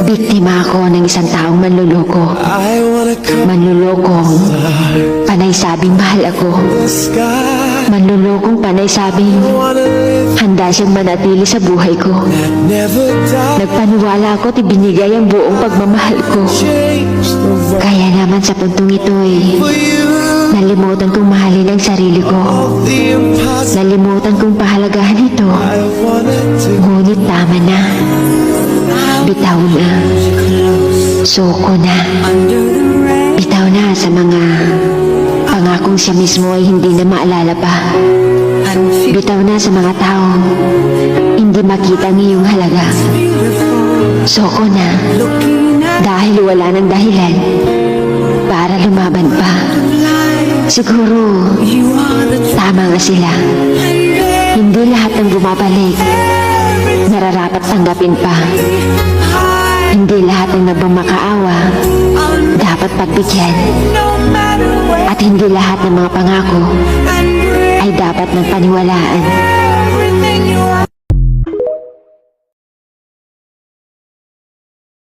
Biktima ako ng isang taong manluloko. Manlulokong panay sabing mahal ako. Manlulokong panay sabing handa siyang manatili sa buhay ko. Nagpaniwala ako at ibinigay ang buong pagmamahal ko. Kaya naman sa puntong ito nalimutan kong mahalin ang sarili ko. Nalimutan kong pahalagahan ito. Ngunit tama na. Bitaw na. Suko na. Bitaw na sa mga pangakong siya mismo ay hindi na maalala pa. Bitaw na sa mga taong hindi makita ang iyong halaga. Suko na. Dahil wala ng dahilan para lumaban pa. Siguro tama nga sila. Hindi lahat ng bumabalik nararapat tanggapin pa. Hindi lahat ng nagmamakaawa dapat pagbigyan. At hindi lahat ng mga pangako ay dapat ng paniwalaan.